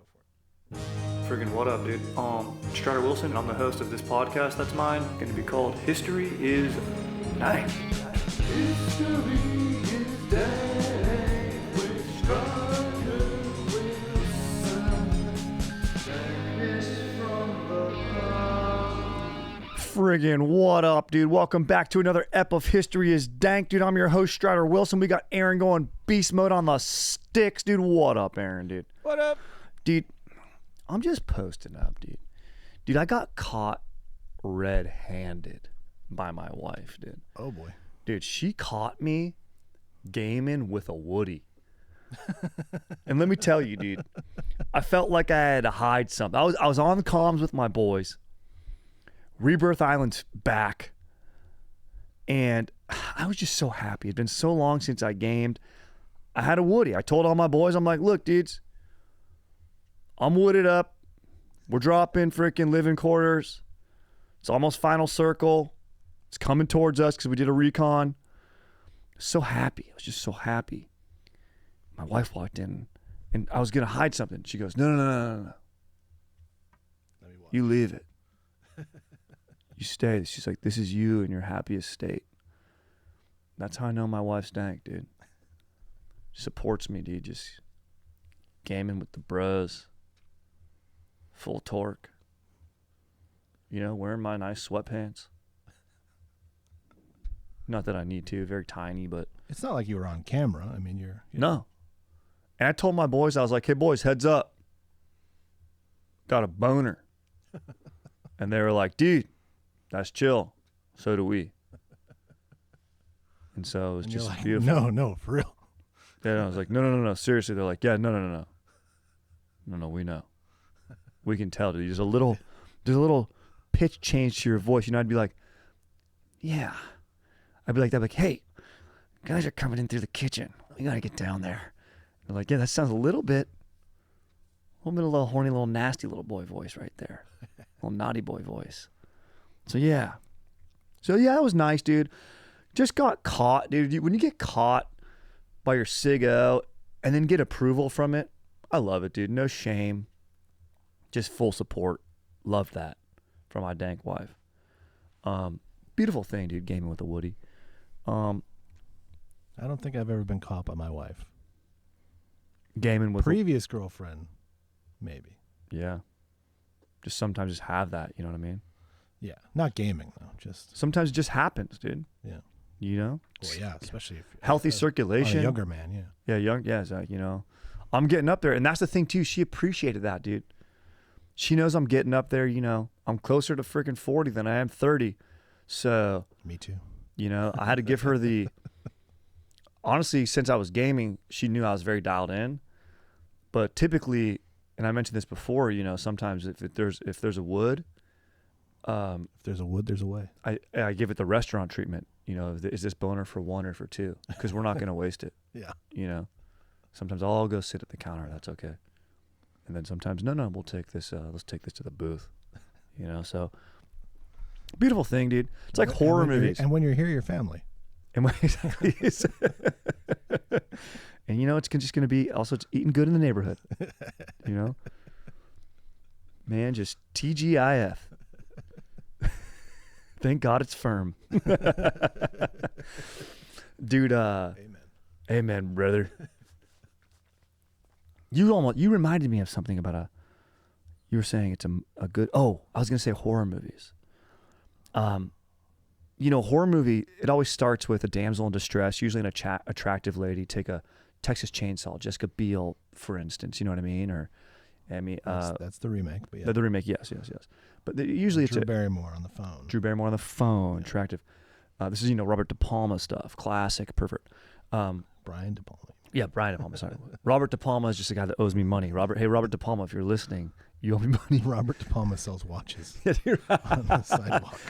Go for it. Friggin' what up, dude? Strider Wilson, and I'm the host of this podcast that's mine. Going to be called History is Dank. History is Dank with Strider Wilson. Dankness from the past. Friggin' what up, dude? Welcome back to another ep of History is Dank, dude. I'm your host, Strider Wilson. We got Aaron going beast mode on the sticks, dude. What up, Aaron, dude? What up? Dude, I'm just posting up, dude. Dude, I got caught red-handed by my wife, dude. Oh, boy. Dude, she caught me gaming with a Woody. And let me tell you, dude, I felt like I had to hide something. I was on the comms with my boys. Rebirth Island's back. And I was just so happy. It'd been so long since I gamed. I had a Woody. I told all my boys, I'm like, look, dudes, I'm wooded up. We're dropping freaking living quarters. It's almost final circle. It's coming towards us because we did a recon. So happy. I was just so happy. My wife walked in and I was going to hide something. She goes, no. Let me watch. You leave it. You stay. She's like, this is you in your happiest state. That's how I know my wife's dank, dude. She supports me, dude. Just gaming with the bros. Full torque. You know, wearing my nice sweatpants. Not that I need to, very tiny, but It's not like you were on camera. I mean, you're no. And I told my boys, I was like, hey, boys, heads up. Got a boner. And they were like, dude, that's chill. So do we. And so it was and just you're like, beautiful. No, for real. Yeah, I was like, no. Seriously, they're like, yeah, no. No, we know. We can tell, dude. There's a little pitch change to your voice. You know, I'd be like, yeah. I'd be like, hey, guys are coming in through the kitchen. We gotta get down there. They're like, yeah, that sounds a little horny, little nasty little boy voice right there. Little naughty boy voice. So yeah, it was nice, dude. Just got caught, dude. When you get caught by your sig out and then get approval from it, I love it, dude. No shame. Just full support. Love that from my dank wife. Beautiful thing, dude, gaming with a Woody. I don't think I've ever been caught by my wife. Gaming with Previous girlfriend, maybe. yeah. Just sometimes just have that, you know what I mean? Yeah, not gaming though. Just Sometimes it just happens, dude. yeah. You know? Well, yeah, especially if you're Healthy on circulation. a younger man. Yeah. Yeah, young. Yeah, Zach, you know. I'm getting up there. And that's the thing, too. She appreciated that, dude. She knows I'm getting up there, you know. I'm closer to freaking 40 than I am 30. So, Me too. you know, I had to give her the... Honestly, since I was gaming, she knew I was very dialed in. But typically, and I mentioned this before, you know, sometimes if there's a wood... If there's a wood, there's a way. I give it the restaurant treatment. You know, is this boner for one or for two? Because we're not going to waste it. Yeah. You know, sometimes I'll go sit at the counter. That's okay. And then sometimes, no, we'll take this. Let's take this to the booth. You know, so beautiful thing, dude. It's like horror movies. And when you're here, you're family. And when exactly is. And you know, it's just going to be also it's eating good in the neighborhood. You know, man, just TGIF. Thank God it's firm. Dude, amen, brother. You reminded me of something about you were saying it's a good, I was going to say horror movies. You know, horror movie, it always starts with a damsel in distress, usually an attractive lady. Take a Texas Chainsaw, Jessica Biel, for instance, you know what I mean? Or, That's the remake. But yeah. The remake, yes. But usually Drew Barrymore on the phone. Drew Barrymore on the phone, attractive. This is, you know, Robert De Palma stuff, classic, pervert. Brian De Palma. Yeah, Brian De Palma, sorry. Robert De Palma is just a guy that owes me money. Robert De Palma, if you're listening, you owe me money. Robert De Palma sells watches Yeah, dude. on the sidewalk.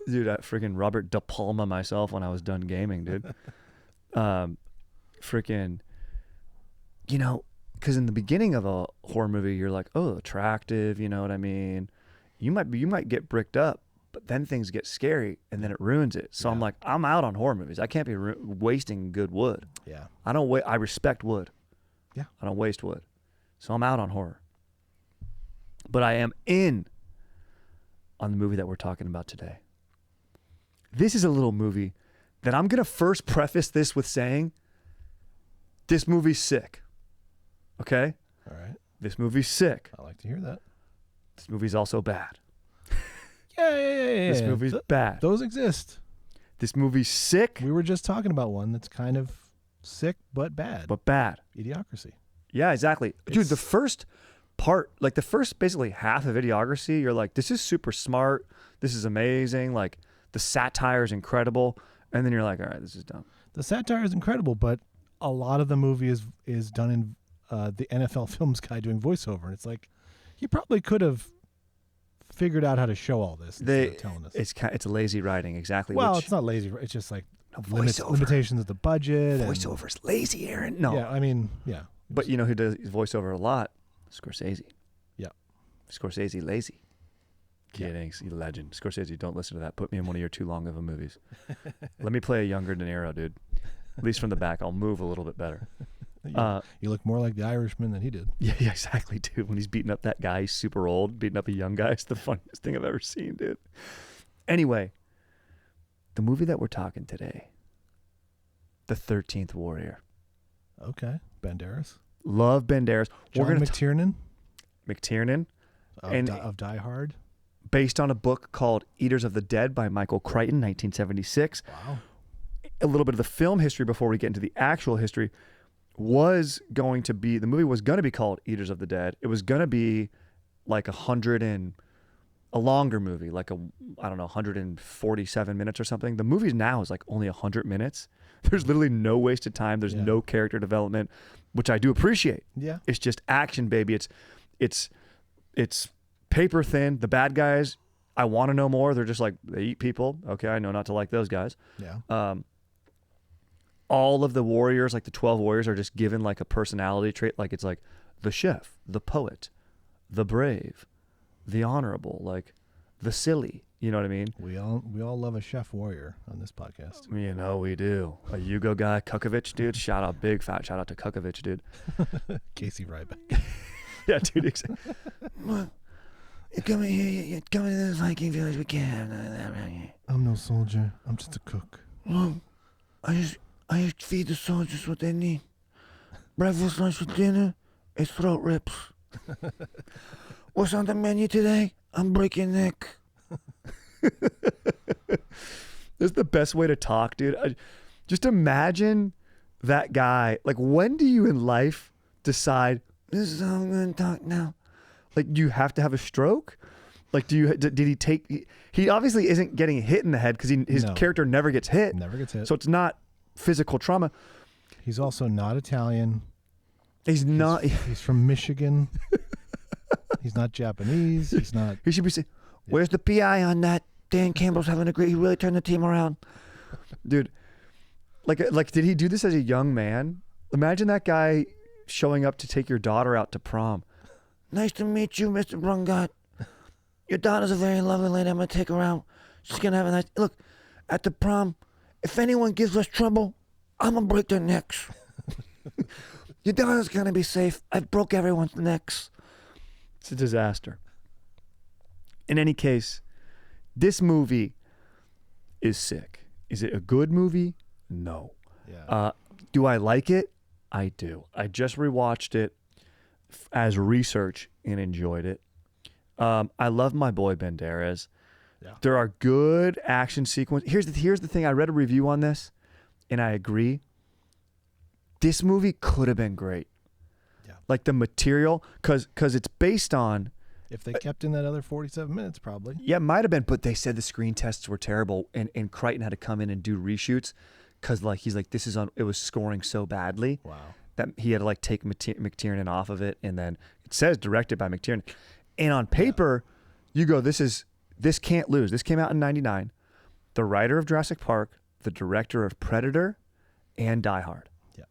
Dude, I freaking Robert De Palma myself when I was done gaming, dude. Freaking, you know, because in the beginning of a horror movie, you're like, oh, attractive, you know what I mean? You might get bricked up, but then things get scary, and then it ruins it. So I'm like, I'm out on horror movies. I can't be wasting good wood. Yeah. I respect wood. Yeah. I don't waste wood. So I'm out on horror. But I am in on the movie that we're talking about today. This is a little movie that I'm going to first preface this with saying, this movie's sick. Okay? All right. This movie's sick. I like to hear that. This movie's also bad. Yeah. This movie's bad. Those exist. This movie's sick. We were just talking about one that's kind of sick but bad. But bad. Idiocracy. Yeah, exactly. Dude, the first part, like the first basically half of Idiocracy, you're like, this is super smart. This is amazing. Like the satire is incredible. And then you're like, all right, this is dumb. The satire is incredible, but a lot of the movie is done in the NFL Films guy doing voiceover. And it's like, he probably could have figured out how to show all this instead of telling us. It's lazy writing, exactly. Well, it's not lazy. It's just like voiceover. Limitations of the budget. Voiceover's lazy, Aaron. No. Yeah, I mean, yeah. But you know who does voiceover a lot? Scorsese. Yeah. Scorsese lazy. Kidding. He's a legend. Scorsese, don't listen to that. Put me in one of your too long of a movies. Let me play a younger De Niro, dude. At least from the back. I'll move a little bit better. You look more like the Irishman than he did. Yeah, exactly, dude. When he's beating up that guy, he's super old. Beating up a young guy. It's the funniest thing I've ever seen, dude. Anyway, the movie that we're talking today, The 13th Warrior. Okay. Banderas. Love Banderas. John McTiernan. McTiernan. Of Die Hard. Based on a book called Eaters of the Dead by Michael Crichton, 1976. Wow. A little bit of the film history before we get into the actual history the movie was going to be called Eaters of the Dead. It was going to be like a longer movie, like 147 minutes or something. The movie now is like only 100 minutes. There's literally no wasted time. There's no character development, which I do appreciate. Yeah. It's just action, baby. It's paper thin. The bad guys, I want to know more. They're just like, they eat people. Okay, I know not to like those guys. Yeah. All of the warriors, like the 12 warriors, are just given like a personality trait. Like it's like the chef, the poet, the brave, the honorable, like the silly. You know what I mean? We all love a chef warrior on this podcast. You know we do. A Yugo guy, Kukovic, dude. Big fat shout out to Kukovic, dude. Casey Ryback. Yeah, dude. Exactly. You're coming to the Viking village. We can't. I'm no soldier. I'm just a cook. Well, I just feed the soldiers what they need. Breakfast, lunch, for dinner. It's throat rips. What's on the menu today? I'm breaking neck. This is the best way to talk, dude. Just imagine that guy. Like, when do you in life decide This is how I'm going to talk now? like you have to have a stroke? Like, did he take? He obviously isn't getting hit in the head because his character never gets hit. Never gets hit. So it's not physical trauma. He's also not Italian. He's not. He's from Michigan. He's not Japanese. He's not. He should be saying, Where's the PI on that? Dan Campbell's having a great. He really turned the team around. dude. Like, did he do this as a young man? Imagine that guy showing up to take your daughter out to prom. Nice to meet you, Mr. Brungot. Your daughter's a very lovely lady. I'm going to take her out. She's going to have a nice... Look, at the prom, if anyone gives us trouble, I'm going to break their necks. Your daughter's going to be safe. I broke everyone's necks. It's a disaster. In any case, this movie is sick. Is it a good movie? No. Yeah. Do I like it? I do. I just rewatched it as research and enjoyed it. I love my boy Banderas. Yeah. There are good action sequences. Here's the thing. I read a review on this, and I agree. This movie could have been great. Yeah. Like the material, because it's based on. If they kept in that other 47 minutes, probably. Yeah, it might have been, but they said the screen tests were terrible, and Crichton had to come in and do reshoots because he's like, it was scoring so badly. Wow. That he had to take McTiernan off of it, and then it says directed by McTiernan. And on paper, you go, this can't lose. This came out in '99. The writer of Jurassic Park, the director of Predator, and Die Hard. Yeah.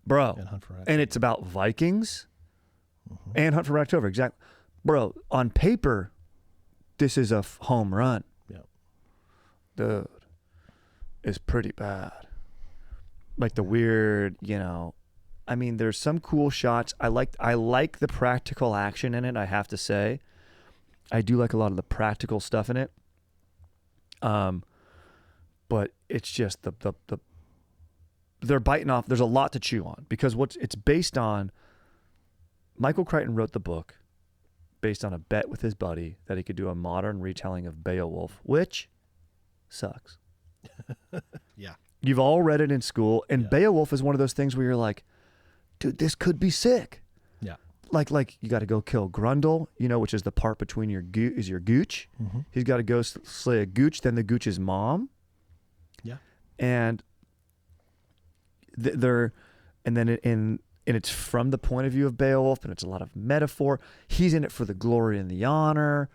Bro. And Hunt for Red October. And it's about Vikings and Hunt for Red October. Exactly. Bro, on paper, this is a home run. Yeah. Dude, it's pretty bad. Like the weird, I mean, there's some cool shots. I like the practical action in it, I have to say. I do like a lot of the practical stuff in it. But it's just the they're biting off. There's a lot to chew on because it's based on. Michael Crichton wrote the book based on a bet with his buddy that he could do a modern retelling of Beowulf, which sucks. Yeah. You've all read it in school, and Beowulf is one of those things where you're like, dude, this could be sick. Yeah. Like you got to go kill Grundle, which is the part between your gooch. Mm-hmm. He's got to go slay a gooch, then the gooch's mom. Yeah. And and it's from the point of view of Beowulf, and it's a lot of metaphor. He's in it for the glory and the honor.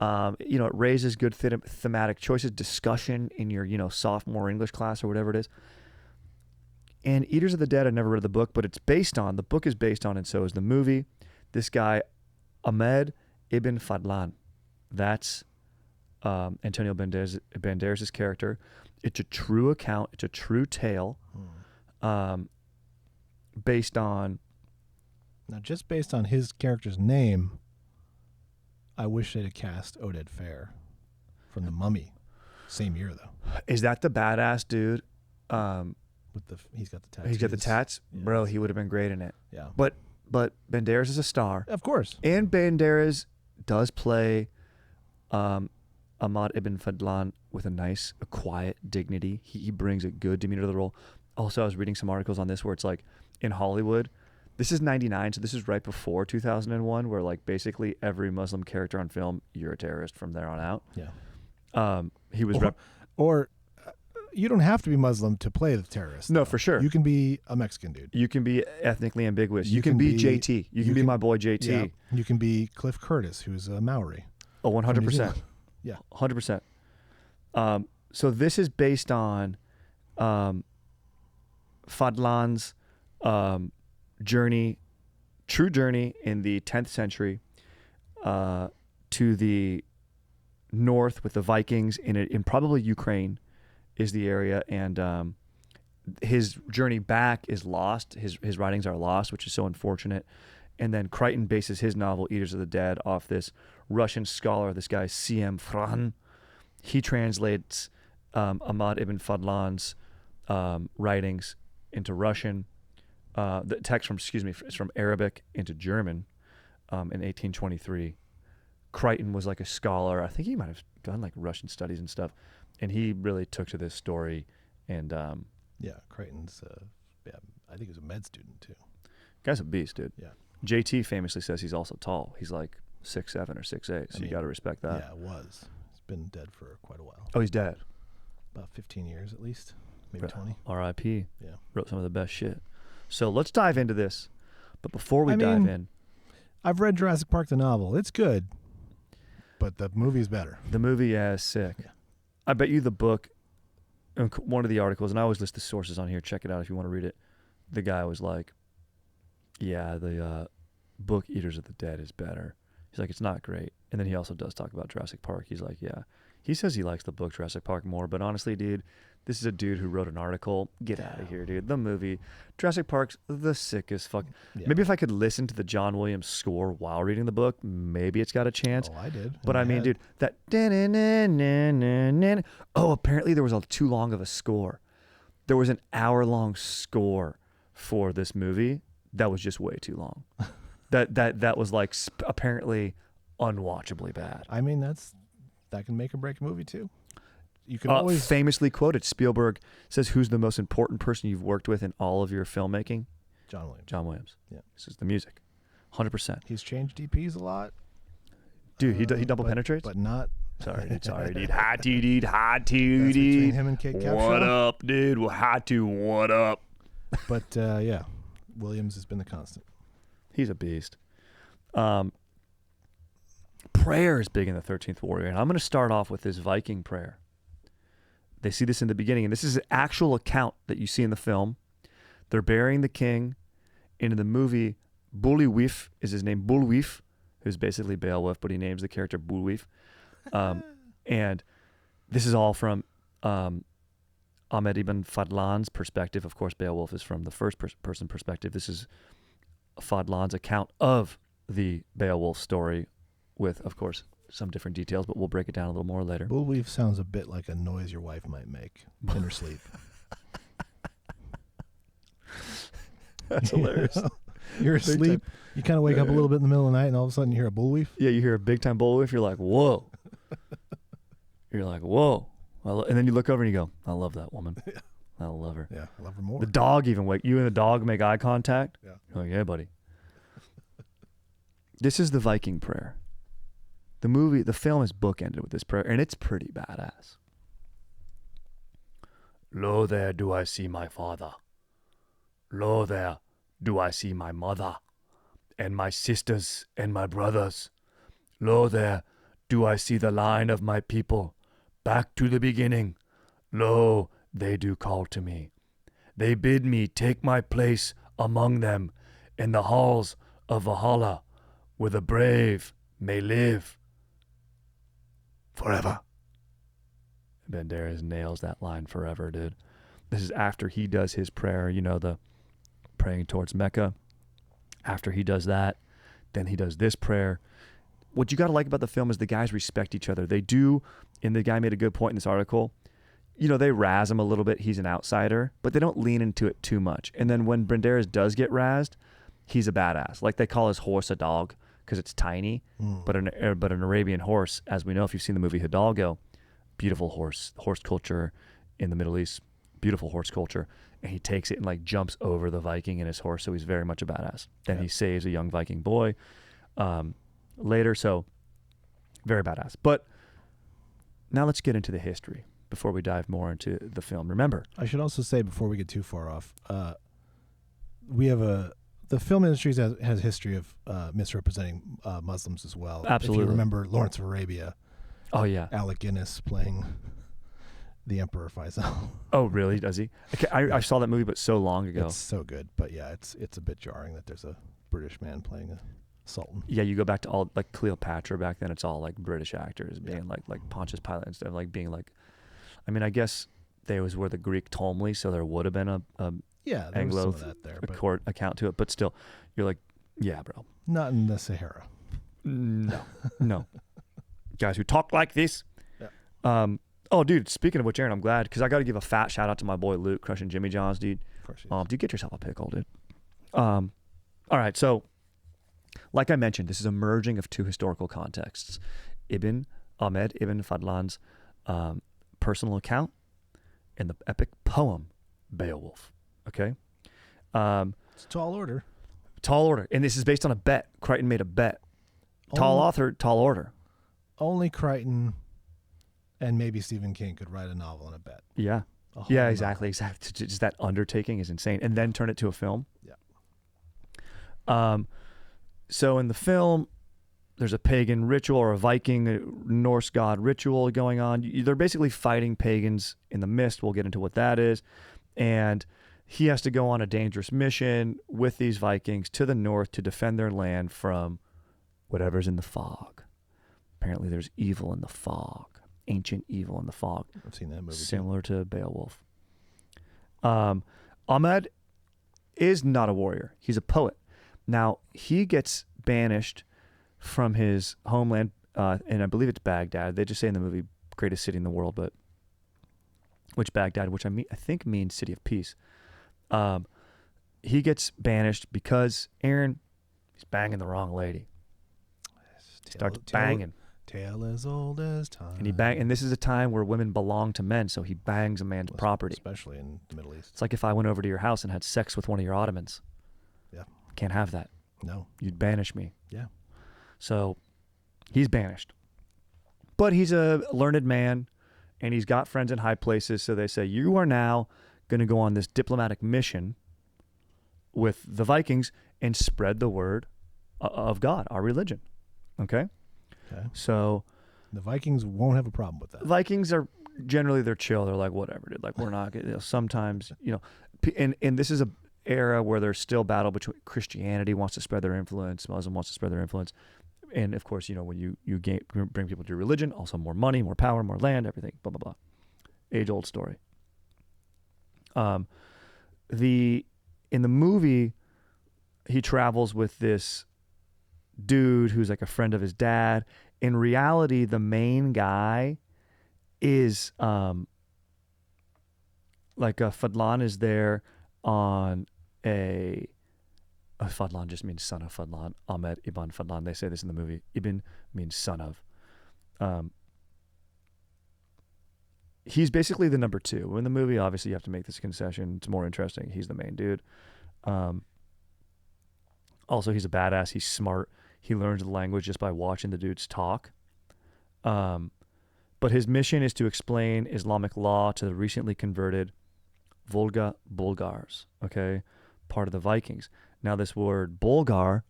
It raises good thematic choices, discussion in your, sophomore English class or whatever it is. And Eaters of the Dead, I never read the book, but the book is based on, and so is the movie. This guy, Ahmad Ibn Fadlan. That's Antonio Banderas' character. It's a true account. It's a true tale. Based on... Now, just based on his character's name, I wish they'd have cast Oded Fehr from The Mummy. Same year, though. Is that the badass dude? He's got the tattoos. He's got the tats? Yes. Bro, he would have been great in it. Yeah. But Banderas is a star. Of course. And Banderas does play Ahmad Ibn Fadlan with a quiet dignity. He brings a good demeanor to the role. Also, I was reading some articles on this where it's like, in Hollywood, this is 99, so this is right before 2001, where like basically every Muslim character on film, you're a terrorist from there on out. Yeah. He was you don't have to be Muslim to play the terrorist. No, for sure. You can be a Mexican dude. You can be ethnically ambiguous. You can be JT. You can be my boy JT. Yeah. You can be Cliff Curtis, who's a Maori. Oh, 100%. Yeah. 100%. So this is based on Fadlan's true journey in the 10th century to the north with the Vikings in probably Ukraine is the area, and his journey back is lost. His writings are lost, which is so unfortunate. And then Crichton bases his novel Eaters of the Dead off this Russian scholar, this guy C.M. Fran. He translates Ahmad Ibn Fadlan's writings into Russian. The text is from Arabic into German in 1823. Crichton was like a scholar. I think he might have done like Russian studies and stuff. And he really took to this story. And Crichton's, I think he was a med student too. Guy's a beast, dude. Yeah. JT famously says he's also tall. He's like 6'7" or 6'8", so you got to respect that. Yeah, it was. He's been dead for quite a while. Oh, he's dead. About 15 years at least, maybe 20. R.I.P. Yeah. Wrote some of the best shit. So let's dive into this. But before we dive in, I've read Jurassic Park the novel. It's good, but the movie's better. The movie is sick. Yeah. I bet you the book, one of the articles, and I always list the sources on here. Check it out if you want to read it. The guy was like, yeah, the book Eaters of the Dead is better. He's like, it's not great. And then he also does talk about Jurassic Park. He's like, yeah. He says he likes the book Jurassic Park more, but honestly, dude, this is a dude who wrote an article. Get out of here, dude. The movie Jurassic Park's the sickest fuck. Yeah. Maybe if I could listen to the John Williams score while reading the book, maybe it's got a chance. Oh, I did. But I mean, dude, that apparently there was too long of a score. There was an hour-long score for this movie that was just way too long. that was like apparently unwatchably bad. I mean, that can make or break a movie too. You can always famously quoted. Spielberg says, "Who's the most important person you've worked with in all of your filmmaking?" John Williams. John Williams. Yeah. This is the music. 100%. He's changed DPs a lot. Dude, he double penetrates? But not. Sorry, dude. Hi, dude. That's between him and Kate Capshaw. What up, dude? What up? But yeah, Williams has been the constant. He's a beast. Prayer is big in the 13th Warrior, and I'm going to start off with this Viking prayer. They see this in the beginning, and this is an actual account that you see in the film. They're burying the king. And in the movie, Beowulf is his name. Beowulf, who's basically Beowulf, but he names the character Beowulf. And this is all from Ahmad Ibn Fadlan's perspective. Of course, Beowulf is from the first person perspective. This is Fadlan's account of the Beowulf story with, of course, some different details, but we'll break it down a little more later. Bullweave sounds a bit like a noise your wife might make in her sleep. That's hilarious. You're asleep. You kind of wake up a little bit in the middle of the night, and all of a sudden you hear a bullweave. Yeah, you hear a big time bullwhip. You're like, whoa. You're like, whoa. And then you look over and you go, I love that woman. I love her. Yeah, I love her more. The dog even wake. You and the dog make eye contact. Yeah. You're like, yeah, buddy. This is the Viking prayer. The film is bookended with this prayer, and it's pretty badass. Lo, there do I see my father. Lo, there do I see my mother, and my sisters and my brothers. Lo, there do I see the line of my people, back to the beginning. Lo, they do call to me. They bid me take my place among them in the halls of Valhalla, where the brave may live forever. Banderas nails that line forever, dude. This is after he does his prayer, the praying towards Mecca. After he does that, then he does this prayer. What you got to like about the film is the guys respect each other. They do, and the guy made a good point in this article, they razz him a little bit. He's an outsider, but they don't lean into it too much. And then when Banderas does get razzed, he's a badass. Like they call his horse a dog because it's tiny, but an Arabian horse, as we know if you've seen the movie Hidalgo, beautiful horse culture in the Middle East, beautiful horse culture. And he takes it and like jumps over the Viking and his horse, so he's very much a badass. Then he saves a young Viking boy later, so very badass. But now let's get into the history before we dive more into the film. Remember, I should also say before we get too far off, the film industry has a history of misrepresenting Muslims as well. Absolutely. If you remember Lawrence of Arabia. Oh yeah, Alec Guinness playing the Emperor Faisal. Oh really? Does he? Okay, I saw that movie, but so long ago. It's so good, but yeah, it's a bit jarring that there's a British man playing a sultan. Yeah, you go back to all like Cleopatra back then. It's all like British actors being like Pontius Pilate instead of like being like. I mean, I guess they were the Greek Ptolemy, so there would have been a Anglo was some of that there, but court account to it. But still, you're like, yeah, bro. Not in the Sahara. No. Guys who talk like this. Yeah. Oh, dude, speaking of which, Aaron, I'm glad, because I got to give a fat shout out to my boy Luke, crushing Jimmy John's, dude. Of course he is. Dude, get yourself a pickle, dude. All right, so, like I mentioned, this is a merging of two historical contexts. Ahmad Ibn Fadlan's personal account and the epic poem Beowulf, okay? It's a tall order. Tall order, and this is based on a bet. Crichton made a bet. Tall author, tall order. Only Crichton and maybe Stephen King could write a novel on a bet. Yeah. Yeah, exactly. Just that undertaking is insane. And then turn it to a film. Yeah. So in the film, there's a pagan ritual or a Viking Norse god ritual going on. They're basically fighting pagans in the mist. We'll get into what that is. And he has to go on a dangerous mission with these Vikings to the north to defend their land from whatever's in the fog. Apparently there's evil in the fog. Ancient evil in the fog. I've seen that movie. Similar to Beowulf. Ahmad is not a warrior. He's a poet. Now, he gets banished from his homeland, and I believe it's Baghdad. They just say in the movie, greatest city in the world, but which Baghdad, which I think means city of peace. He gets banished because, Aaron, he's banging the wrong lady. Starts banging. Tale as old as time. And this is a time where women belong to men, so he bangs a man's property. Especially in the Middle East. It's like if I went over to your house and had sex with one of your Ottomans. Yeah. Can't have that. No. You'd banish me. Yeah. So he's banished. But he's a learned man, and he's got friends in high places, so they say, you are now going to go on this diplomatic mission with the Vikings and spread the word of God, our religion. Okay? Okay. So the Vikings won't have a problem with that. Vikings are generally, they're chill. They're like, whatever, dude. Like, we're not, sometimes, and this is a era where there's still battle between Christianity wants to spread their influence, Muslim wants to spread their influence. And of course, when you bring people to your religion, also more money, more power, more land, everything, blah, blah, blah. Age old story. In the movie, he travels with this dude who's like a friend of his dad. In reality, the main guy is like a Fadlan is there on a Fadlan just means son of Fadlan. Ahmad Ibn Fadlan. They say this in the movie. Ibn means son of. He's basically the number two. In the movie, obviously, you have to make this concession. It's more interesting. He's the main dude. Also, he's a badass. He's smart. He learns the language just by watching the dudes talk. But his mission is to explain Islamic law to the recently converted Volga Bulgars, okay? Part of the Vikings. Now, this word Bulgar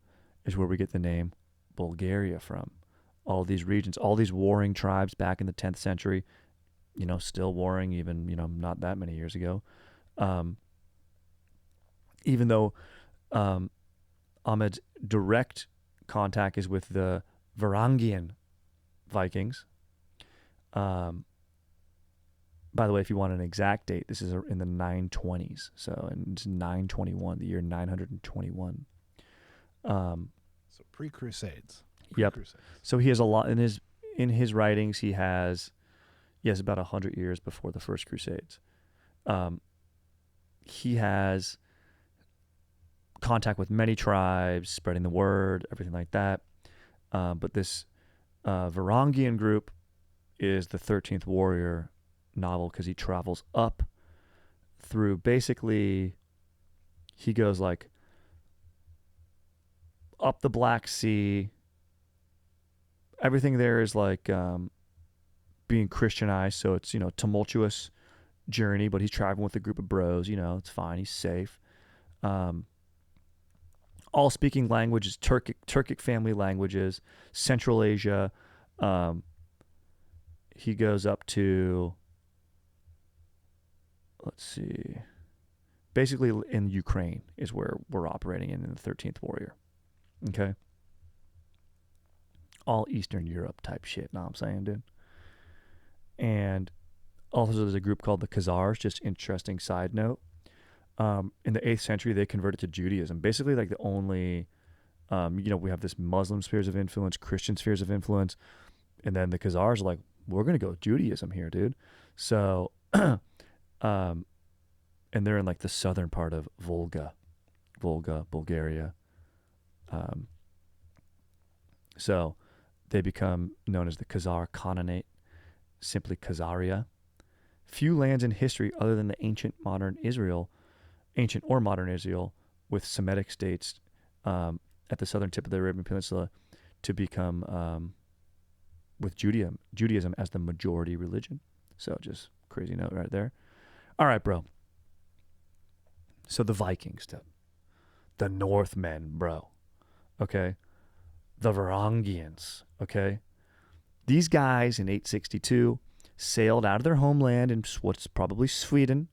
is where we get the name Bulgaria from. All these regions, all these warring tribes back in the 10th century, still warring even, not that many years ago. Even though Ahmed's direct contact is with the Varangian Vikings. By the way, if you want an exact date, this is in the 920s. So it's 921, the year 921. So pre-Crusades. Yep. So he has a lot in his writings. He has about 100 years before the First Crusades. He has contact with many tribes, spreading the word, everything like that. But this Varangian group is the 13th Warrior novel because he travels up through, basically, he goes like up the Black Sea. Everything there is like being Christianized, so it's, tumultuous journey, but he's traveling with a group of bros, it's fine, he's safe. All speaking languages, Turkic family languages, Central Asia. He goes up to, let's see, basically in Ukraine is where we're operating in the 13th Warrior. Okay? All Eastern Europe type shit, know what I'm saying, dude? And also there's a group called the Khazars, just interesting side note. In the 8th century, they converted to Judaism. Basically, like the only, we have this Muslim spheres of influence, Christian spheres of influence, and then the Khazars are like, we're going to go Judaism here, dude. So, and they're in like the southern part of Volga, Bulgaria. So they become known as the Khazar Khanate, simply Khazaria. Few lands in history other than the ancient or modern Israel, with Semitic states at the southern tip of the Arabian Peninsula, to become with Judaism as the majority religion. So just crazy note right there. All right, bro. So the Vikings, the Northmen, bro. Okay. The Varangians. Okay. These guys in 862 sailed out of their homeland in what's probably Sweden,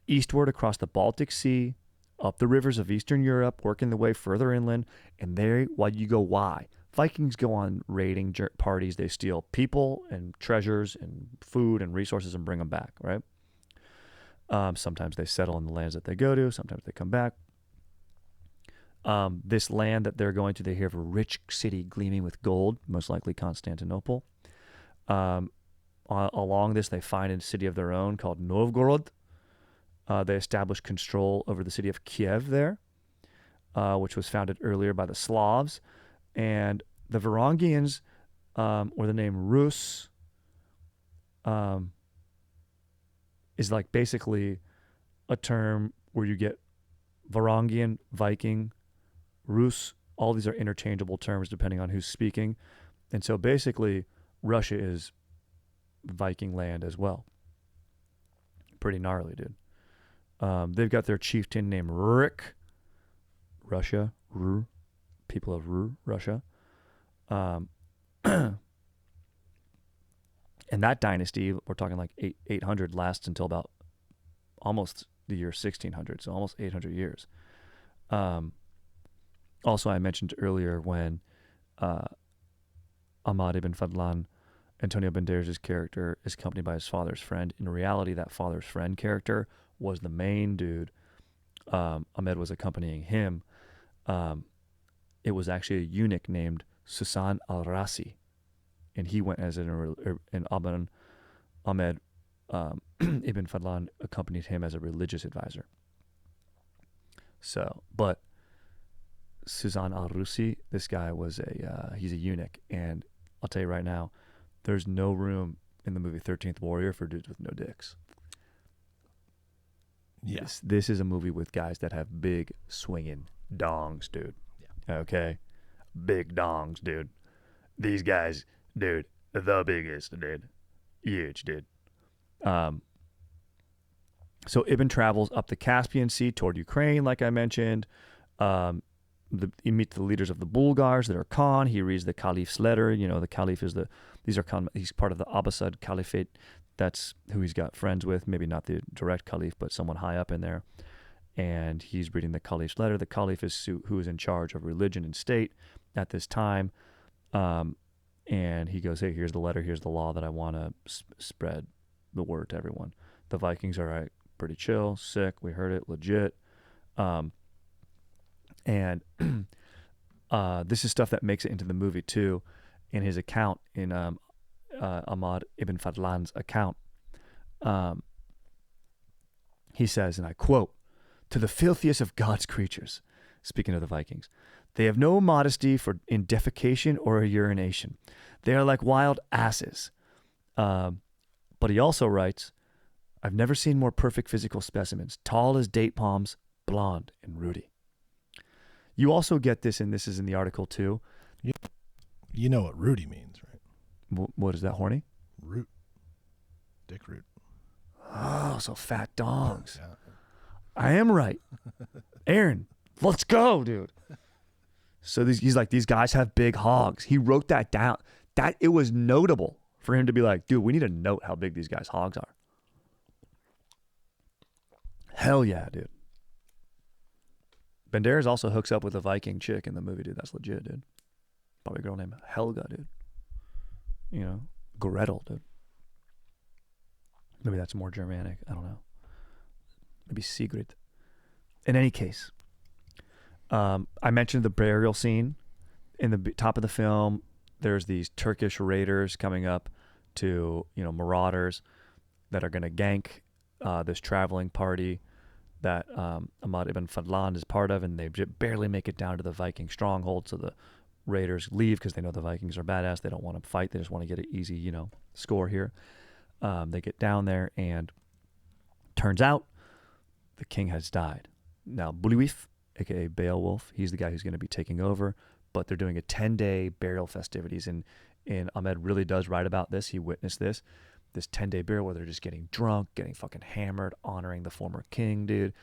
eastward across the Baltic Sea, up the rivers of Eastern Europe, working their way further inland. And there, why? Vikings go on raiding parties. They steal people and treasures and food and resources and bring them back, right? Sometimes they settle in the lands that they go to. Sometimes they come back. This land that they're going to, they hear of a rich city gleaming with gold, most likely Constantinople. Along this, they find a city of their own called Novgorod. They establish control over the city of Kiev there, which was founded earlier by the Slavs. And the Varangians, or the name Rus, is like basically a term where you get Varangian, Viking, Rus. All these are interchangeable terms depending on who's speaking. And so basically, Russia is Viking land as well. Pretty gnarly, dude. They've got their chieftain named Rurik. Russia, Rur. People of Rur, Russia. And that dynasty, we're talking like 800, lasts until about almost the year 1600, so almost 800 years. Also, I mentioned earlier when Ahmad Ibn Fadlan, Antonio Banderas' character, is accompanied by his father's friend. In reality, that father's friend character was the main dude. Ahmed was accompanying him. It was actually a eunuch named Susan al-Rasi, and he went as an Ahmed Ibn Fadlan accompanied him as a religious advisor. So, but Susan al-Rasi, this guy was he's a eunuch, and I'll tell you right now, there's no room in the movie 13th Warrior for dudes with no dicks. Yeah. This is a movie with guys that have big swinging dongs, dude. Yeah. Okay? Big dongs, dude. These guys, dude, the biggest, dude. Huge, dude. So Ibn travels up the Caspian Sea toward Ukraine, like I mentioned. He meets the leaders of the Bulgars that are Khan. He reads the Caliph's letter. You know, the Caliph is he's part of the Abbasid Caliphate. That's who he's got friends with. Maybe not the direct Caliph, but someone high up in there. And he's reading the Caliph's letter. The Caliph is who is in charge of religion and state at this time. And he goes, hey, here's the letter. Here's the law that I want to spread the word to everyone. The Vikings are pretty chill, sick. We heard it, legit. And this is stuff that makes it into the movie too. In his account, in Ahmad Ibn Fadlan's account, he says, and I quote, "To the filthiest of God's creatures," speaking of the Vikings, "they have no modesty in defecation or urination. They are like wild asses." But he also writes, "I've never seen more perfect physical specimens, tall as date palms, blonde and ruddy." You also get this, and this is in the article too. You know what Rudy means, right? What is that, horny? Root. Dick root. Oh, so fat dogs. Yeah. I am right. Aaron, let's go, dude. So he's like, these guys have big hogs. He wrote that down. That it was notable for him to be like, dude, we need to note how big these guys' hogs are. Hell yeah, dude. Banderas also hooks up with a Viking chick in the movie, dude. That's legit, dude. Probably a girl named Helga, dude. You know, Gretel, dude. Maybe that's more Germanic. I don't know. Maybe Sigrid. In any case, I mentioned the burial scene. In the top of the film, there's these Turkish raiders coming up to, marauders that are going to gank this traveling party that Ahmad Ibn Fadlan is part of, and they barely make it down to the Viking stronghold, so the raiders leave because they know the Vikings are badass. They don't want to fight. They just want to get an easy, score here. They get down there, and turns out the king has died. Now, Beowulf, a.k.a. Beowulf, he's the guy who's going to be taking over, but they're doing a 10-day burial festivities, and Ahmed really does write about this. He witnessed this 10-day burial where they're just getting drunk, getting fucking hammered, honoring the former king, dude.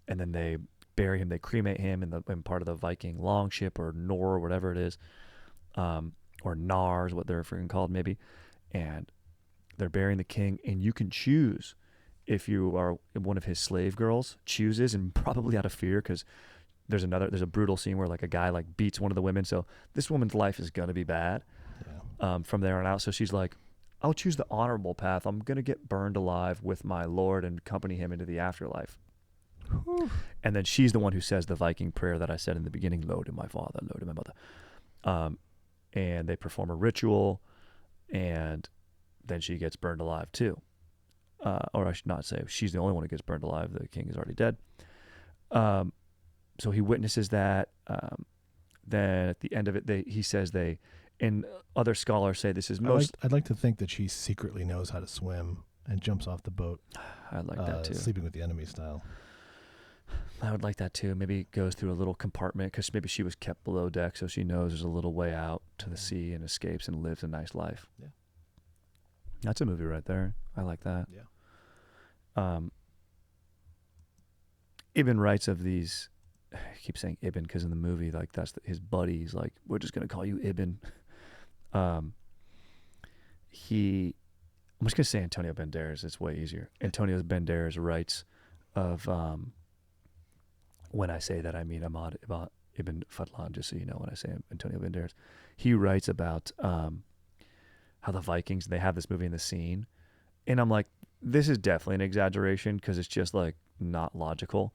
And then they bury him, they cremate him in part of the Viking longship, or Nor, or whatever it is, or Nar is what they're freaking called maybe. And they're burying the king, and you can choose if you are one of his slave girls, chooses, and probably out of fear, because there's a brutal scene where like a guy like beats one of the women. So this woman's life is going to be bad from there on out. So she's like, I'll choose the honorable path. I'm going to get burned alive with my lord and accompany him into the afterlife. Whew. And then she's the one who says the Viking prayer that I said in the beginning, Lord to my father, Lord to my mother. And they perform a ritual, and then she gets burned alive too. Or I should not say she's the only one who gets burned alive. The king is already dead. So he witnesses that. Then at the end of it, he says and other scholars say this is most. I'd like to think that she secretly knows how to swim and jumps off the boat. I'd like that too. Sleeping with the enemy style. I would like that too. Maybe goes through a little compartment because maybe she was kept below deck, so she knows there's a little way out to the sea and escapes and lives a nice life. Yeah, that's a movie right there. I like that. Yeah. Ibn writes of these. I keep saying Ibn because in the movie, like that's his buddy. He's like, we're just gonna call you Ibn. I'm just gonna say Antonio Banderas. It's way easier. Antonio Banderas writes of when I say that I mean Ahmad Ibn Fadlan, just so you know, when I say Antonio Banderas, he writes about how the Vikings, they have this movie in the scene, and I'm like, this is definitely an exaggeration because it's just like not logical.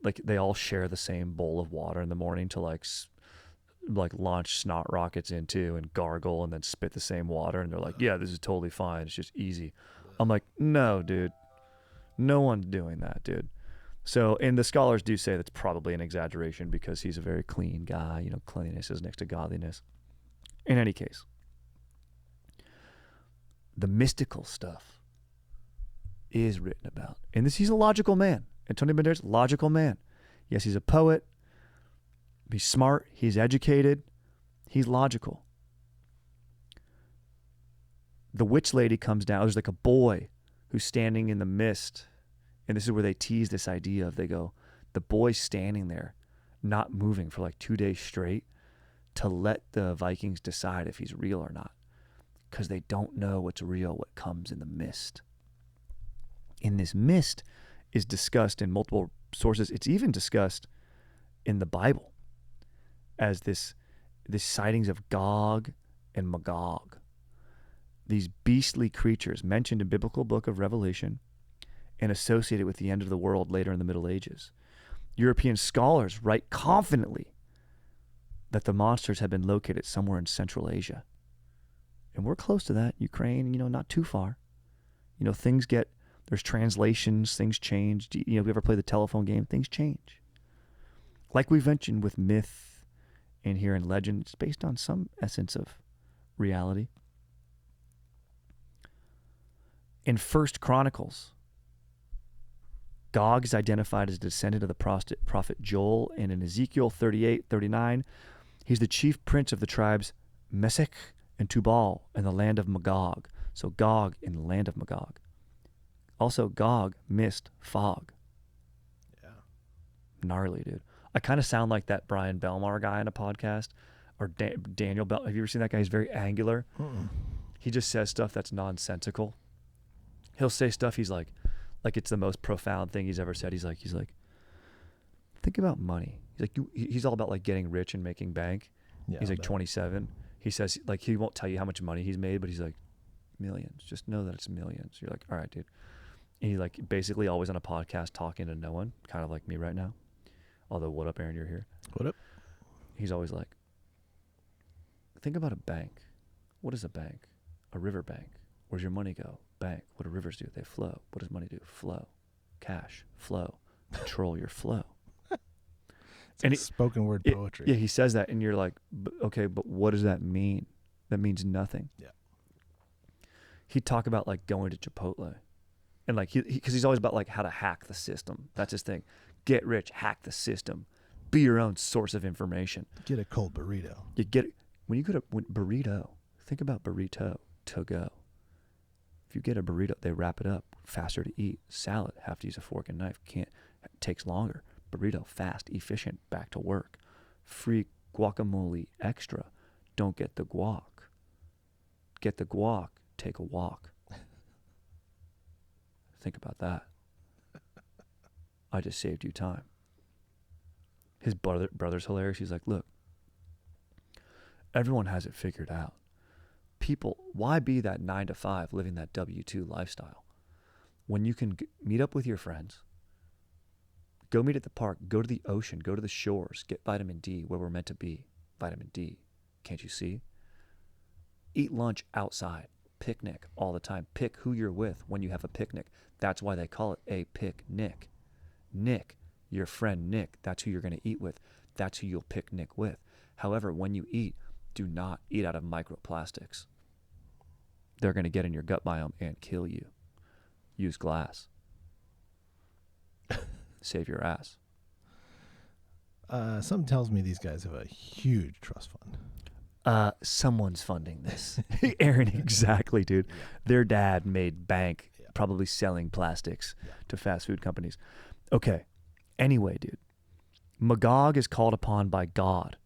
Like they all share the same bowl of water in the morning to like launch snot rockets into and gargle and then spit the same water, and they're like, yeah, this is totally fine, it's just easy. I'm like, no, dude, no one's doing that, dude. So, and the scholars do say that's probably an exaggeration because he's a very clean guy. You know, cleanliness is next to godliness. In any case, the mystical stuff is written about. And he's a logical man. Antonio Banderas, logical man. Yes, he's a poet. He's smart. He's educated. He's logical. The witch lady comes down. There's like a boy who's standing in the mist. And this is where they tease this idea of, they go, the boy's standing there, not moving for like 2 days straight to let the Vikings decide if he's real or not. Because they don't know what's real, what comes in the mist. And this mist is discussed in multiple sources. It's even discussed in the Bible as this sightings of Gog and Magog. These beastly creatures mentioned in biblical book of Revelation and associated with the end of the world later in the Middle Ages. European scholars write confidently that the monsters have been located somewhere in Central Asia. And we're close to that. Ukraine, not too far. There's translations, things change. If you ever play the telephone game, things change. Like we've mentioned with myth and here in legend, it's based on some essence of reality. In 1 Chronicles, Gog is identified as a descendant of the prophet Joel, and in Ezekiel 38:39, he's the chief prince of the tribes Meshech and Tubal in the land of Magog. So Gog in the land of Magog. Also, Gog, mist, fog. Yeah. Gnarly, dude. I kind of sound like that Brian Belmar guy in a podcast, or Daniel Bell. Have you ever seen that guy? He's very angular. He just says stuff that's nonsensical. He'll say stuff he's like it's the most profound thing he's ever said. He's like, think about money. He's like, he's all about like getting rich and making bank. Yeah, he's like 27. He says like he won't tell you how much money he's made, but he's like, millions. Just know that it's millions. You're like, all right, dude. And he's like basically always on a podcast talking to no one, kind of like me right now. Although, what up, Aaron? You're here. What up? He's always like, think about a bank. What is a bank? A river bank. Where's your money go? Bank. What do rivers do? They flow. What does money do? Flow. Cash. Flow. Control your flow. It's like spoken word poetry. Yeah, he says that, and you're like, okay, but what does that mean? That means nothing. Yeah. He'd talk about like going to Chipotle, and like because he's always about like how to hack the system. That's his thing. Get rich, hack the system, be your own source of information. Get a cold burrito. You get it when you go to burrito. Think about burrito to go. If you get a burrito, they wrap it up, faster to eat. Salad, have to use a fork and knife. Takes longer. Burrito, fast, efficient, back to work. Free guacamole extra. Don't get the guac. Get the guac, take a walk. Think about that. I just saved you time. His brother's hilarious. He's like, look, everyone has it figured out. People, why be that 9 to 5 living that W-2 lifestyle when you can meet up with your friends, go meet at the park, go to the ocean, go to the shores, get vitamin D where we're meant to be. Vitamin D. Can't you see? Eat lunch outside. Picnic all the time. Pick who you're with when you have a picnic. That's why they call it a picnic. Nick, your friend Nick, that's who you're going to eat with. That's who you'll picnic with. However, when you eat, do not eat out of microplastics. They're going to get in your gut biome and kill you. Use glass. Save your ass. Something tells me these guys have a huge trust fund. Someone's funding this. Aaron, exactly, dude. Yeah. Their dad made bank probably selling plastics to fast food companies. Okay. Anyway, dude. Magog is called upon by God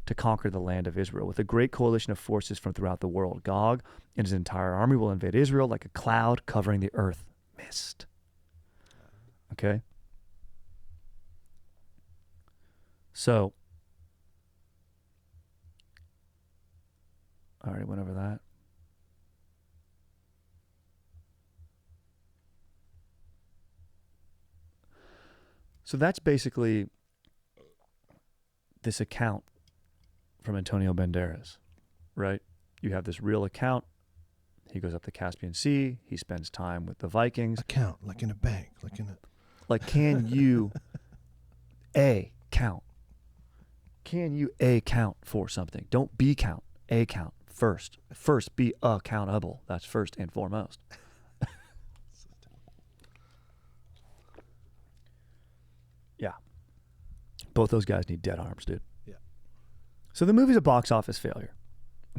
to conquer the land of Israel with a great coalition of forces from throughout the world. Gog and his entire army will invade Israel like a cloud covering the earth. Mist. Okay? So, I already went over that. So that's basically this account from Antonio Banderas, right? You have this real account. He goes up the Caspian Sea. He spends time with the Vikings. Account, like in a bank, like in a... Like, can you count? Can you count for something? Don't be count. Count first. First, be accountable. That's first and foremost. Yeah. Both those guys need dead arms, dude. Yeah. So the movie's a box office failure.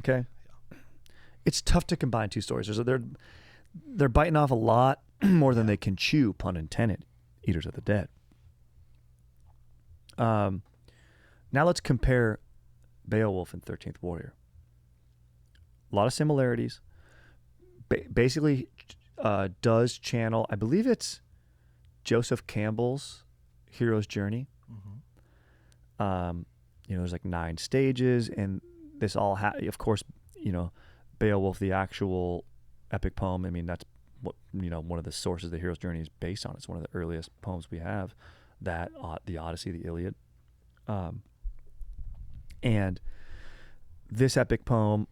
Okay? Yeah. It's tough to combine two stories. They're biting off a lot more than they can chew, pun intended. Eaters of the Dead. Now let's compare Beowulf and 13th Warrior. A lot of similarities. Basically does channel, I believe it's Joseph Campbell's hero's journey. Mm-hmm. There's like 9 stages, and this all of course, Beowulf, the actual epic poem. I mean, that's what one of the sources the hero's journey is based on. It's one of the earliest poems we have. That the Odyssey, the Iliad, and this epic poem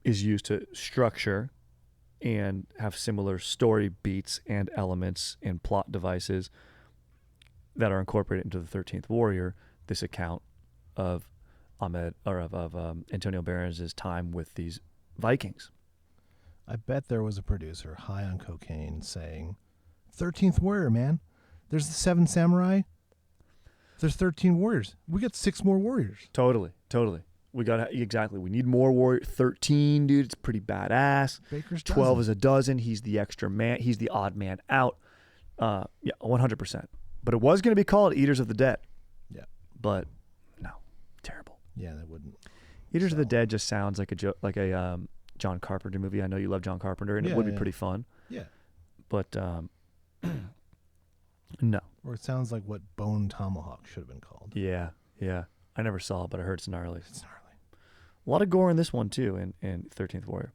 is used to structure and have similar story beats and elements and plot devices that are incorporated into the 13th Warrior, this account of Antonio Banderas' time with these Vikings. I bet there was a producer high on cocaine saying, 13th Warrior, man. There's the 7 samurai. There's 13 warriors. We got 6 more warriors. Totally. We need more warrior. 13, dude. It's pretty badass. Baker's 12 dozen. is a dozen. He's the extra man. He's the odd man out. 100%. But it was going to be called Eaters of the Dead. Yeah. But no, terrible. Yeah, that wouldn't. Eaters of the Dead just sounds like a John Carpenter movie. I know you love John Carpenter, and it would be pretty fun. Yeah. But no. Or it sounds like what Bone Tomahawk should have been called. Yeah. I never saw it, but I heard it's gnarly. It's gnarly. A lot of gore in this one too, in 13th Warrior.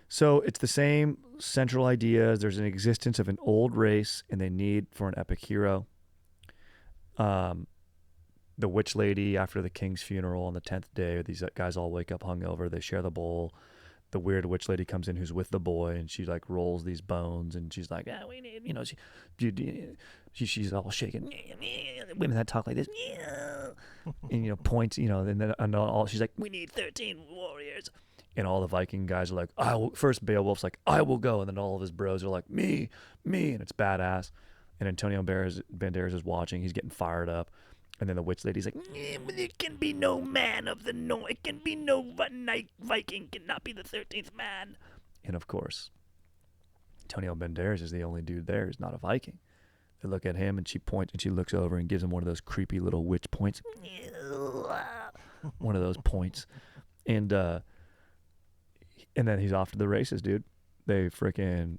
So it's the same central ideas. There's an existence of an old race, and they need for an epic hero. The witch lady, after the king's funeral on the 10th day, these guys all wake up hungover. They share the bowl. The weird witch lady comes in who's with the boy, and she like rolls these bones, and she's like, we need, she's all shaking. Women that talk like this, and points, and then all she's like, we need 13 warriors, and all the Viking guys are like, I will. First Beowulf's like, I will go, and then all of his bros are like, me, and it's badass. And Antonio Banderas is watching. He's getting fired up. And then the witch lady's like, it can be no man of the north. It can be no Viking cannot be the 13th man. And of course, Antonio Banderas is the only dude there who's not a Viking. They look at him, and she points, and she looks over and gives him one of those creepy little witch points. One of those points. And then he's off to the races, dude. They freaking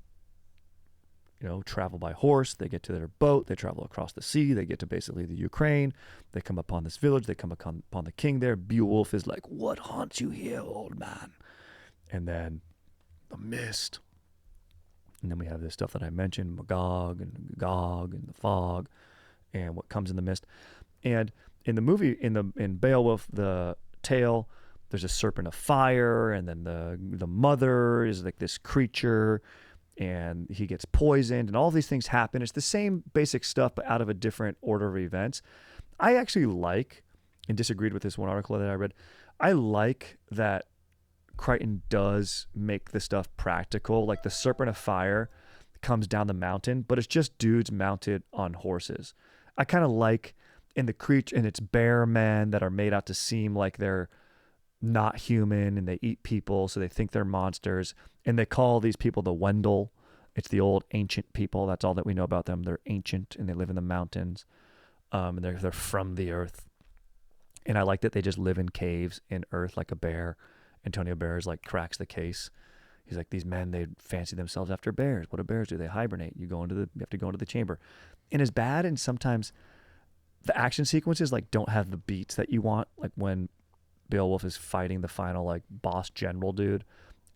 travel by horse. They get to their boat. They travel across the sea. They get to basically the Ukraine. They come upon this village. They come upon the king there. Beowulf is like, what haunts you here, old man? And then the mist. And then we have this stuff that I mentioned, Magog and Gog and the fog and what comes in the mist. And in the movie, in Beowulf, the tale, there's a serpent of fire, and then the mother is like this creature, and he gets poisoned, and all these things happen. It's the same basic stuff, but out of a different order of events. I actually like, and disagreed with this one article that I read, I like that Crichton does make the stuff practical. Like the serpent of fire comes down the mountain, but it's just dudes mounted on horses. I kind of like in the creature, and it's bear men that are made out to seem like they're not human, and they eat people, so they think they're monsters, and they call these people the Wendell. It's the old ancient people. That's all that we know about them. They're ancient, and they live in the mountains, and they're from the earth. And I like that they just live in caves in earth like a bear. Antonio Banderas like cracks the case. He's like, these men, they fancy themselves after bears. What do bears do? They hibernate. You have to go into the chamber. And as bad, and sometimes the action sequences like don't have the beats that you want, like when Beowulf is fighting the final like boss general dude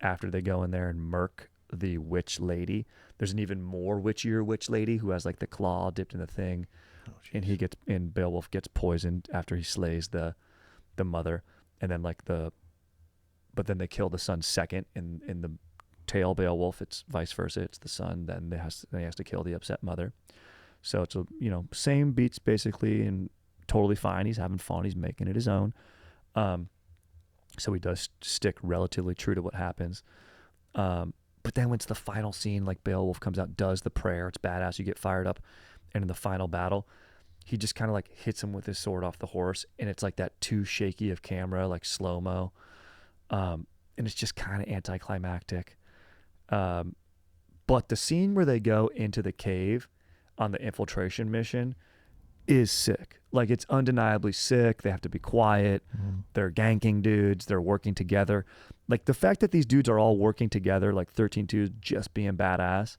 after they go in there and murk the witch lady. There's an even more witchier witch lady who has like the claw dipped in the thing, and Beowulf gets poisoned after he slays the mother, and then but then they kill the son second in the tale Beowulf. It's vice versa. It's the son, then he has to kill the upset mother. So it's same beats basically, and totally fine. He's having fun. He's making it his own. So he does stick relatively true to what happens. But then when it's the final scene, like Beowulf comes out, does the prayer. It's badass. You get fired up. And in the final battle, he just kind of like hits him with his sword off the horse. And it's like that too shaky of camera, like slow-mo. And it's just kind of anticlimactic. But the scene where they go into the cave on the infiltration mission is sick. Like, it's undeniably sick. They have to be quiet. They're ganking dudes. They're working together. Like, the fact that these dudes are all working together, like 13 dudes just being badass,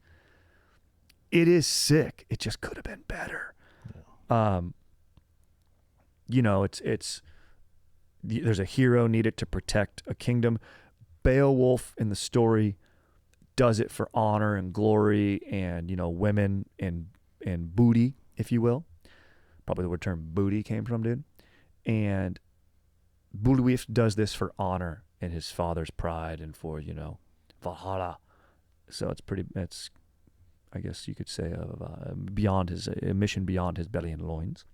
it is sick. It just could have been better. Yeah. There's a hero needed to protect a kingdom. Beowulf in the story does it for honor and glory and, women and booty, if you will. Probably where the term booty came from, dude. And Beowulf does this for honor and his father's pride and for, Valhalla. So it's I guess you could say, beyond a mission beyond his belly and loins.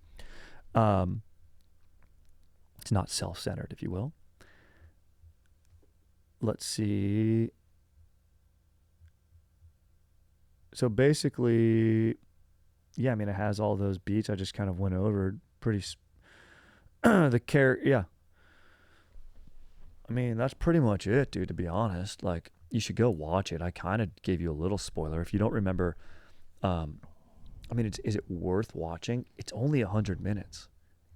It's not self-centered, if you will. Let's see. So basically, yeah, I mean, it has all those beats I just kind of went over. Pretty, yeah. I mean, that's pretty much it, dude, to be honest. Like, you should go watch it. I kind of gave you a little spoiler. If you don't remember, I mean, is it worth watching? It's only 100 minutes.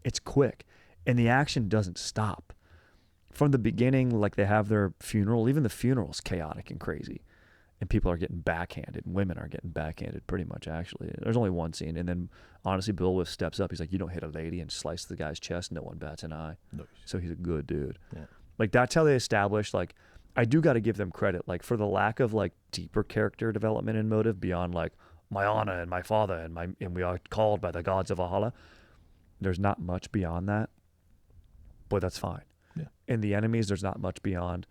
It's quick. And the action doesn't stop. From the beginning, like, they have their funeral. Even the funeral's chaotic and crazy. And people are getting backhanded. Women are getting backhanded pretty much, actually. There's only one scene. And then, honestly, Beowulf steps up. He's like, you don't hit a lady and slice the guy's chest. No one bats an eye. No. So he's a good dude. Yeah. Like, that's how they established, like, I do got to give them credit. Like, for the lack of, like, deeper character development and motive beyond, like, my honor and my father and we are called by the gods of Valhalla. There's not much beyond that. But that's fine. Yeah. And the enemies, there's not much beyond.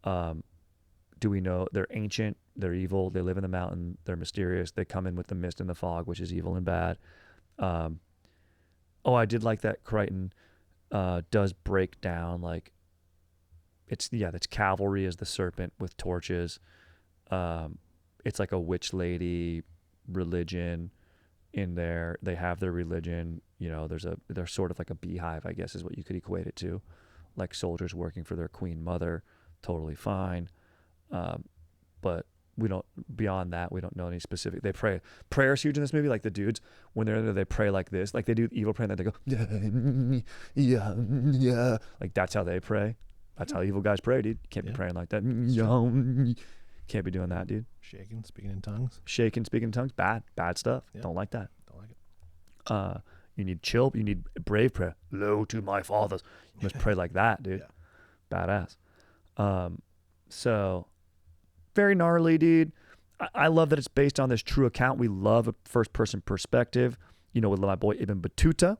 Do we know they're ancient, they're evil, they live in the mountain, they're mysterious, they come in with the mist and the fog, which is evil and bad. I did like that Crichton does break down, like, it's cavalry as the serpent with torches. It's like a witch lady religion in there. They have their religion, they're sort of like a beehive, I guess is what you could equate it to. Like soldiers working for their queen mother, totally fine. But we don't, beyond that, we don't know any specific. They pray. Prayer's huge in this movie. Like, the dudes, when they're in there, they pray like this. Like, they do evil prayer and then they go, yeah. Like, that's how they pray. That's how evil guys pray, dude. Can't be praying like that. Can't be doing that, dude. Shaking, speaking in tongues. Bad stuff. Yeah. Don't like that. Don't like it. You need chill. You need brave prayer. Lo to my fathers. You must pray like that, dude. Yeah. Badass. So very gnarly, dude. I love that it's based on this true account. We love a first-person perspective. With my boy Ibn Battuta,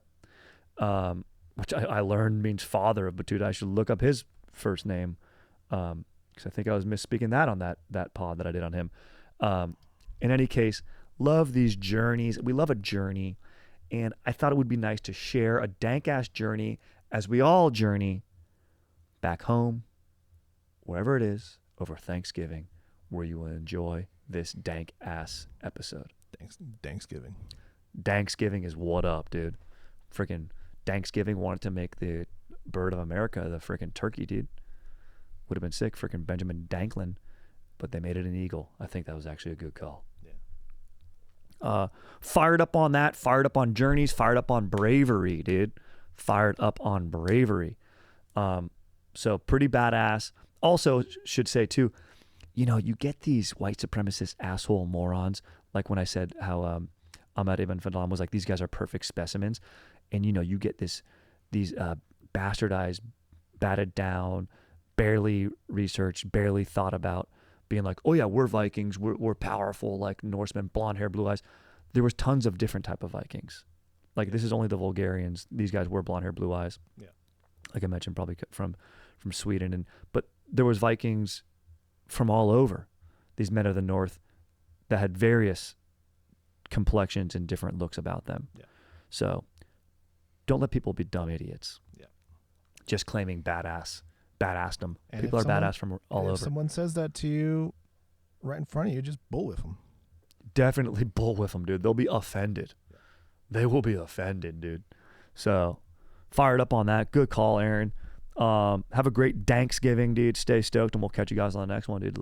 which I learned means father of Battuta. I should look up his first name, because I think I was misspeaking that on that pod that I did on him. In any case, love these journeys. We love a journey, and I thought it would be nice to share a dank-ass journey as we all journey back home, wherever it is, over Thanksgiving, where you will enjoy this dank-ass episode. Thanksgiving. Thanksgiving is what up, dude. Freaking Thanksgiving wanted to make the bird of America the freaking turkey, dude. Would have been sick, freaking Benjamin Danklin, but they made it an eagle. I think that was actually a good call. Yeah. Fired up on that, fired up on journeys, fired up on bravery, dude. Fired up on bravery. So pretty badass. Also, should say too, you get these white supremacist asshole morons, like when I said how Ahmad Ibn Fadlan was like, these guys are perfect specimens, and you get these bastardized, batted down, barely researched, barely thought about being like, oh yeah, we're Vikings, we're powerful like Norsemen, blonde hair, blue eyes. There was tons of different type of Vikings. Like this is only the Vulgarians. These guys were blonde hair, blue eyes. Yeah. Like I mentioned, probably from Sweden, but there was Vikings from all over. These men of the North that had various complexions and different looks about them. Yeah. So don't let people be dumb idiots. Yeah. Just claiming badassdom. And People are if someone- badass from all If over. someone says that to you right in front of you, just bull with them. Definitely bull with them, dude. They'll be offended. Yeah. They will be offended, dude. So fired up on that. Good call, Aaron. Have a great Thanksgiving, dude. Stay stoked, and we'll catch you guys on the next one, dude.